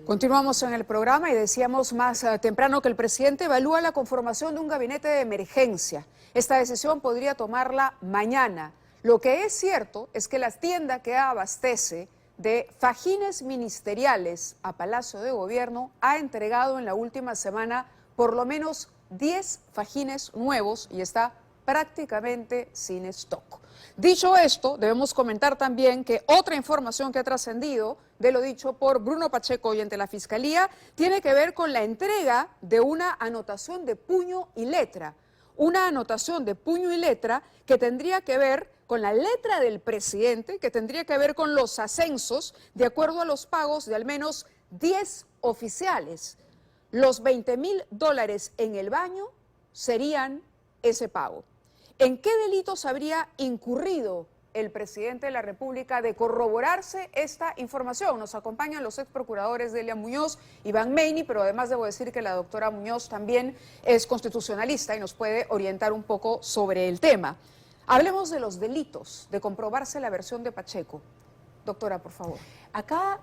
Continuamos en el programa y decíamos más temprano que el presidente evalúa la conformación de un gabinete de emergencia. Esta decisión podría tomarla mañana. Lo que es cierto es que la tienda que abastece de fajines ministeriales a Palacio de Gobierno ha entregado en la última semana por lo menos 10 fajines nuevos y está prácticamente sin stock. Dicho esto, debemos comentar también que otra información que ha trascendido de lo dicho por Bruno Pacheco hoy ante la Fiscalía tiene que ver con la entrega de una anotación de puño y letra. Una anotación de puño y letra que tendría que ver con la letra del presidente, que tendría que ver con los ascensos de acuerdo a los pagos de al menos 10 oficiales. Los $20.000 en el baño serían ese pago. ¿En qué delitos habría incurrido el presidente de la República de corroborarse esta información? Nos acompañan los ex procuradores Delia Muñoz y Iván Meini, pero además debo decir que la doctora Muñoz también es constitucionalista y nos puede orientar un poco sobre el tema. Hablemos de los delitos, de comprobarse la versión de Pacheco. Doctora, por favor. Acá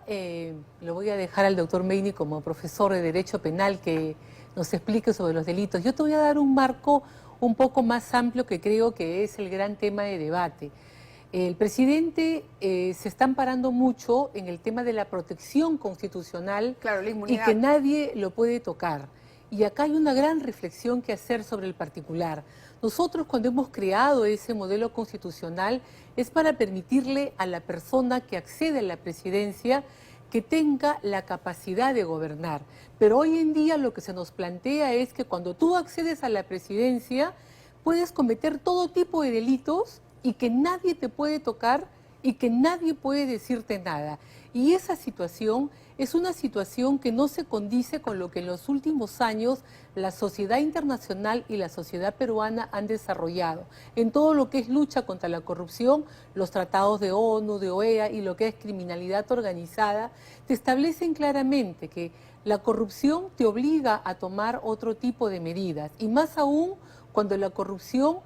lo voy a dejar al doctor Meini como profesor de Derecho Penal que nos explique sobre los delitos. Yo te voy a dar un marco un poco más amplio que creo que es el gran tema de debate. El presidente se está amparando mucho en el tema de la protección constitucional, claro, la inmunidad, y que nadie lo puede tocar. Y acá hay una gran reflexión que hacer sobre el particular. Nosotros cuando hemos creado ese modelo constitucional es para permitirle a la persona que accede a la presidencia que tenga la capacidad de gobernar. Pero hoy en día lo que se nos plantea es que cuando tú accedes a la presidencia puedes cometer todo tipo de delitos y que nadie te puede tocar y que nadie puede decirte nada. Y esa situación es una situación que no se condice con lo que en los últimos años la sociedad internacional y la sociedad peruana han desarrollado. En todo lo que es lucha contra la corrupción, los tratados de ONU, de OEA y lo que es criminalidad organizada, te establecen claramente que la corrupción te obliga a tomar otro tipo de medidas. Y más aún cuando la corrupción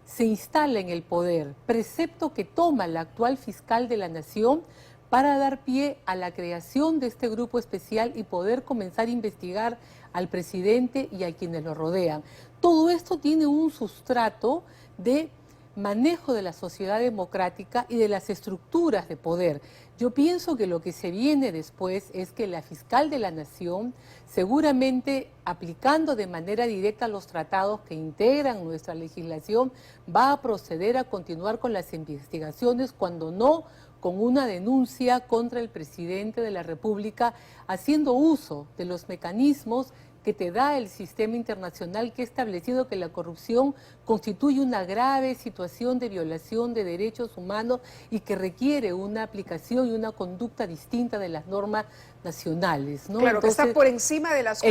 se instala en el poder, precepto que toma la actual fiscal de la Nación para dar pie a la creación de este grupo especial y poder comenzar a investigar al presidente y a quienes lo rodean. Todo esto tiene un sustrato de manejo de la sociedad democrática y de las estructuras de poder. Yo pienso que lo que se viene después es que la fiscal de la Nación, seguramente aplicando de manera directa los tratados que integran nuestra legislación, va a proceder a continuar con las investigaciones, cuando no con una denuncia contra el presidente de la República, haciendo uso de los mecanismos que te da el sistema internacional, que ha establecido que la corrupción constituye una grave situación de violación de derechos humanos y que requiere una aplicación y una conducta distinta de las normas nacionales, ¿no? Claro, Entonces, que está por encima de las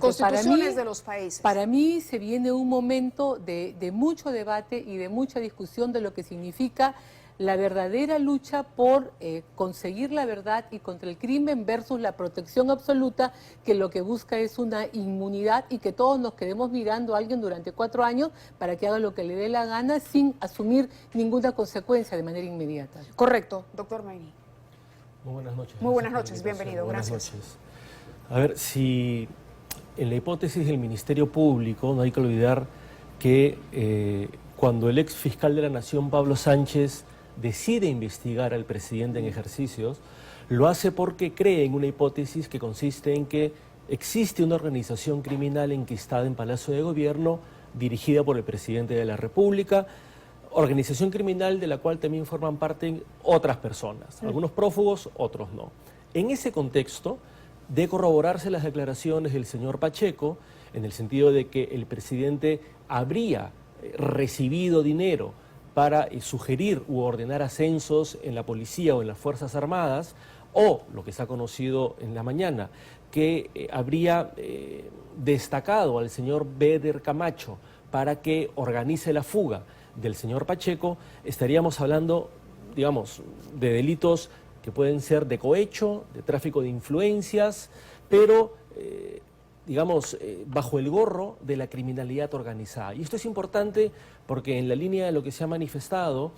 constituciones de los países. Para mí se viene un momento de mucho debate y de mucha discusión de lo que significa la verdadera lucha por conseguir la verdad y contra el crimen versus la protección absoluta, que lo que busca es una inmunidad y que todos nos quedemos mirando a alguien durante 4 años para que haga lo que le dé la gana sin asumir ninguna consecuencia de manera inmediata. Correcto, doctor Meini. Muy buenas noches. Muy buenas noches, bienvenido, buenas gracias. Noches. A ver, si en la hipótesis del Ministerio Público, no hay que olvidar que cuando el ex fiscal de la Nación, Pablo Sánchez, decide investigar al presidente en ejercicios, lo hace porque cree en una hipótesis que consiste en que existe una organización criminal enquistada en Palacio de Gobierno dirigida por el presidente de la República, organización criminal de la cual también forman parte otras personas, algunos prófugos, otros no. En ese contexto, de corroborarse las declaraciones del señor Pacheco, en el sentido de que el presidente habría recibido dinero para sugerir u ordenar ascensos en la policía o en las Fuerzas Armadas, o lo que se ha conocido en la mañana, que habría destacado al señor Beder Camacho para que organice la fuga del señor Pacheco, estaríamos hablando, digamos, de delitos que pueden ser de cohecho, de tráfico de influencias, pero digamos, bajo el gorro de la criminalidad organizada. Y esto es importante porque en la línea de lo que se ha manifestado,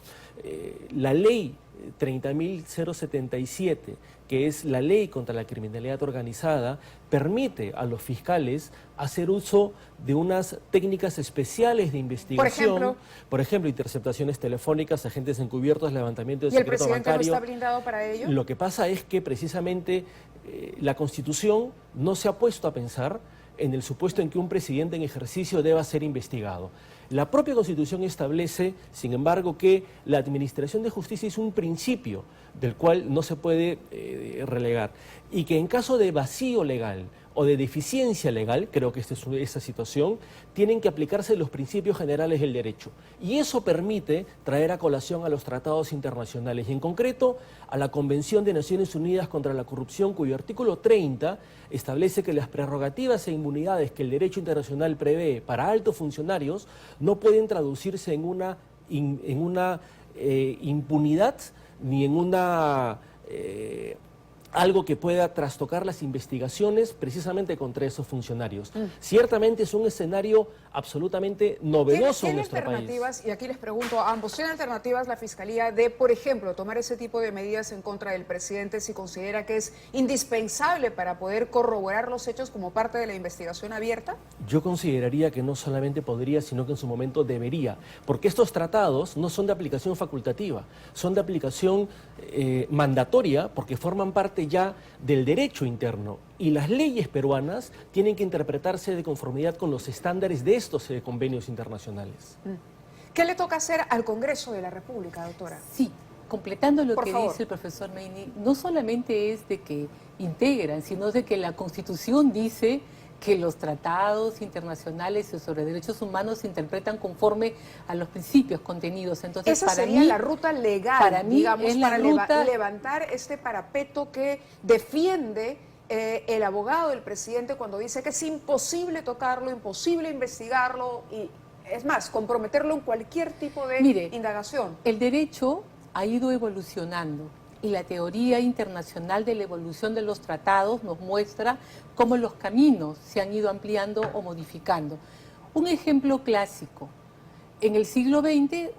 la ley 30.077, que es la ley contra la criminalidad organizada, permite a los fiscales hacer uso de unas técnicas especiales de investigación. Por ejemplo, interceptaciones telefónicas, agentes encubiertos, levantamiento de secreto bancario. ¿Y el presidente no está blindado para ello? Lo que pasa es que precisamente la Constitución no se ha puesto a pensar en el supuesto en que un presidente en ejercicio deba ser investigado. La propia Constitución establece, sin embargo, que la administración de justicia es un principio del cual no se puede relegar y que en caso de vacío legal o de deficiencia legal, creo que esta situación, tienen que aplicarse los principios generales del derecho. Y eso permite traer a colación a los tratados internacionales y en concreto a la Convención de Naciones Unidas contra la Corrupción, cuyo artículo 30 establece que las prerrogativas e inmunidades que el derecho internacional prevé para altos funcionarios no pueden traducirse en una impunidad ni en una algo que pueda trastocar las investigaciones precisamente contra esos funcionarios. Ciertamente es un escenario absolutamente novedoso en nuestro país. ¿Tiene alternativas, y aquí les pregunto a ambos, ¿tiene alternativas la Fiscalía de, por ejemplo, tomar ese tipo de medidas en contra del presidente si considera que es indispensable para poder corroborar los hechos como parte de la investigación abierta? Yo consideraría que no solamente podría, sino que en su momento debería, porque estos tratados no son de aplicación facultativa, son de aplicación mandatoria, porque forman parte ya del derecho interno y las leyes peruanas tienen que interpretarse de conformidad con los estándares de estos convenios internacionales. ¿Qué le toca hacer al Congreso de la República, doctora? Sí, completando lo que favor. dice el profesor Meini, no solamente es de que integran, sino de que la Constitución dice que los tratados internacionales sobre derechos humanos se interpretan conforme a los principios contenidos. Entonces, esa para sería mí, la ruta legal, para mí digamos, es la para ruta... levantar este parapeto que defiende el abogado del presidente cuando dice que es imposible tocarlo, imposible investigarlo y, es más, comprometerlo en cualquier tipo de indagación. El derecho ha ido evolucionando y la teoría internacional de la evolución de los tratados nos muestra cómo los caminos se han ido ampliando o modificando. Un ejemplo clásico. En el siglo XX,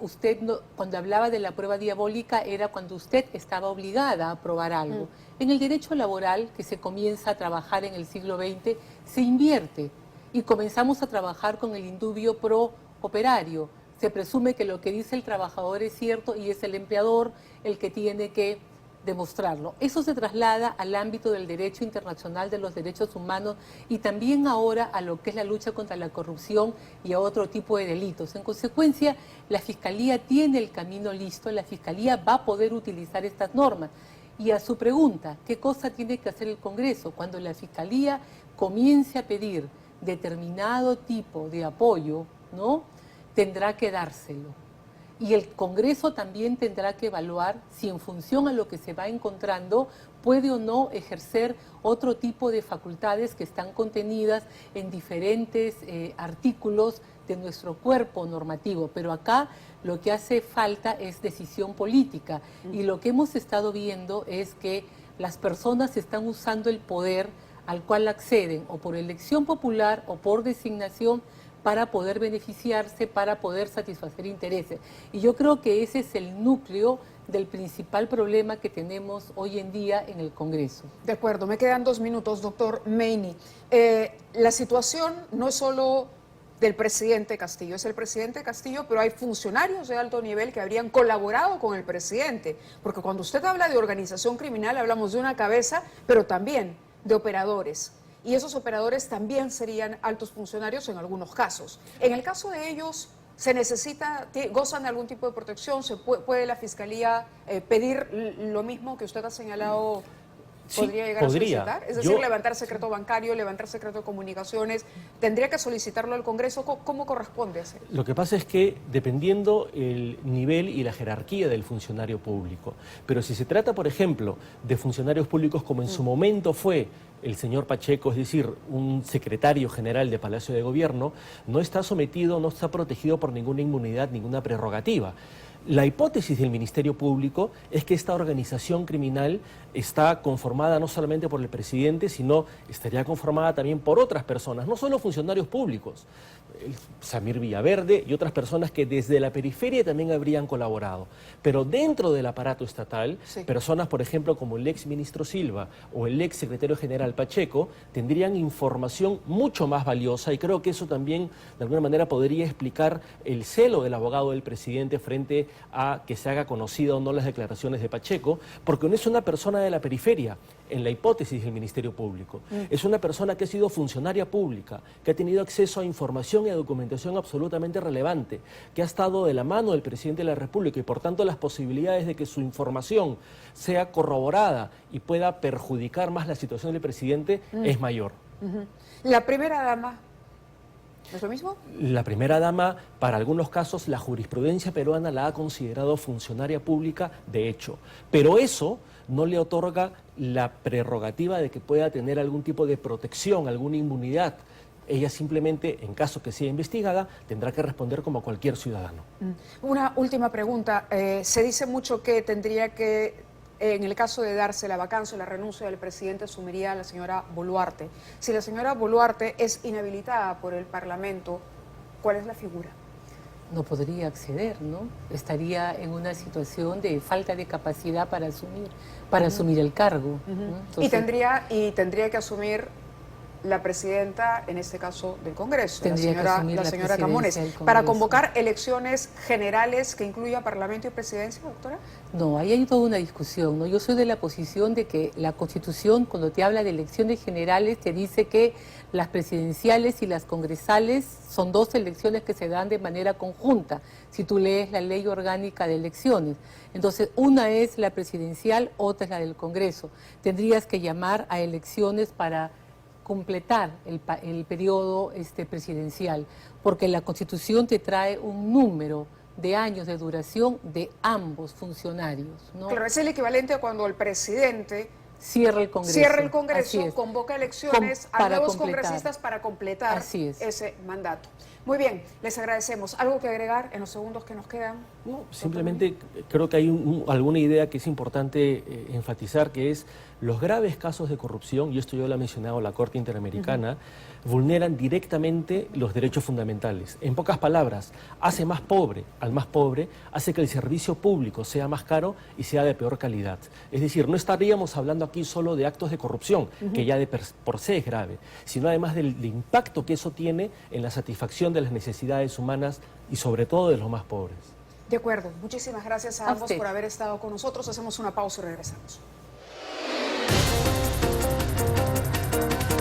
cuando hablaba de la prueba diabólica, era cuando usted estaba obligada a probar algo. En el derecho laboral, que se comienza a trabajar en el siglo XX, se invierte y comenzamos a trabajar con el indubio pro operario. Se presume que lo que dice el trabajador es cierto y es el empleador el que tiene que demostrarlo. Eso se traslada al ámbito del derecho internacional de los derechos humanos y también ahora a lo que es la lucha contra la corrupción y a otro tipo de delitos. En consecuencia, la Fiscalía tiene el camino listo, la Fiscalía va a poder utilizar estas normas. Y a su pregunta, ¿qué cosa tiene que hacer el Congreso? Cuando la Fiscalía comience a pedir determinado tipo de apoyo, ¿no?, tendrá que dárselo. Y el Congreso también tendrá que evaluar si en función a lo que se va encontrando puede o no ejercer otro tipo de facultades que están contenidas en diferentes artículos de nuestro cuerpo normativo. Pero acá lo que hace falta es decisión política y lo que hemos estado viendo es que las personas están usando el poder al cual acceden o por elección popular o por designación para poder beneficiarse, para poder satisfacer intereses. Y yo creo que ese es el núcleo del principal problema que tenemos hoy en día en el Congreso. De acuerdo, me quedan 2 minutos, doctor Meini. La situación no es solo del presidente Castillo, es el presidente Castillo, pero hay funcionarios de alto nivel que habrían colaborado con el presidente, porque cuando usted habla de organización criminal hablamos de una cabeza, pero también de operadores. Y esos operadores también serían altos funcionarios en algunos casos. En el caso de ellos, ¿se necesita, gozan de algún tipo de protección? ¿Se puede la Fiscalía pedir lo mismo que usted ha señalado? ¿Podría llegar a solicitar? Es decir, levantar secreto bancario, levantar secreto de comunicaciones. ¿Tendría que solicitarlo al Congreso? ¿Cómo corresponde hacer? Lo que pasa es que dependiendo el nivel y la jerarquía del funcionario público, pero si se trata, por ejemplo, de funcionarios públicos como en su momento fue el señor Pacheco, es decir, un secretario general de Palacio de Gobierno, no está sometido, no está protegido por ninguna inmunidad, ninguna prerrogativa. La hipótesis del Ministerio Público es que esta organización criminal está conformada no solamente por el presidente, sino estaría conformada también por otras personas, no solo funcionarios públicos, Samir Villaverde y otras personas que desde la periferia también habrían colaborado. Pero dentro del aparato estatal, sí, personas, por ejemplo, como el ex ministro Silva o el ex secretario general Pacheco, tendrían información mucho más valiosa, y creo que eso también de alguna manera podría explicar el celo del abogado del presidente frente a que se haga conocida o no las declaraciones de Pacheco, porque no es una persona de la periferia, en la hipótesis del Ministerio Público. Es una persona que ha sido funcionaria pública, que ha tenido acceso a información y a documentación absolutamente relevante, que ha estado de la mano del presidente de la República, y por tanto las posibilidades de que su información sea corroborada y pueda perjudicar más la situación del presidente es mayor. La primera dama, ¿no es lo mismo? La primera dama, para algunos casos, la jurisprudencia peruana la ha considerado funcionaria pública de hecho, pero eso no le otorga la prerrogativa de que pueda tener algún tipo de protección, alguna inmunidad. Ella simplemente, en caso que sea investigada, tendrá que responder como cualquier ciudadano. Una última pregunta. Se dice mucho que tendría que, en el caso de darse la vacancia o la renuncia del presidente, asumiría a la señora Boluarte. Si la señora Boluarte es inhabilitada por el Parlamento, ¿cuál es la figura? No podría acceder, ¿no? Estaría en una situación de falta de capacidad para asumir el cargo, ¿no? Entonces, Y tendría que asumir la presidenta, en este caso, del Congreso, la Tendría que señora, asumir la la señora presidencia Camones, del Congreso. para convocar elecciones generales que incluya Parlamento y Presidencia, doctora. no, ahí hay toda una discusión, ¿no? Yo soy de la posición de que la Constitución, cuando te habla de elecciones generales, te dice que las presidenciales y las congresales son dos elecciones que se dan de manera conjunta, si tú lees la ley orgánica de elecciones. Entonces, una es la presidencial, otra es la del Congreso. Tendrías que llamar a elecciones para completar el periodo presidencial, porque la Constitución te trae un número de años de duración de ambos funcionarios, ¿no? Claro, es el equivalente a cuando el presidente Cierra el Congreso. Así es. convoca elecciones a Para nuevos completar. congresistas para completar Así es. ese mandato. Muy bien, les agradecemos. ¿Algo que agregar en los segundos que nos quedan? No, simplemente creo que hay alguna idea que es importante enfatizar, que es los graves casos de corrupción, y esto yo lo ha mencionado la Corte Interamericana, vulneran directamente los derechos fundamentales. En pocas palabras, hace más pobre al más pobre, hace que el servicio público sea más caro y sea de peor calidad. Es decir, no estaríamos hablando aquí solo de actos de corrupción, que ya por sí es grave, sino además del impacto que eso tiene en la satisfacción de las necesidades humanas y sobre todo de los más pobres. De acuerdo. Muchísimas gracias a ambos por haber estado con nosotros. Hacemos una pausa y regresamos.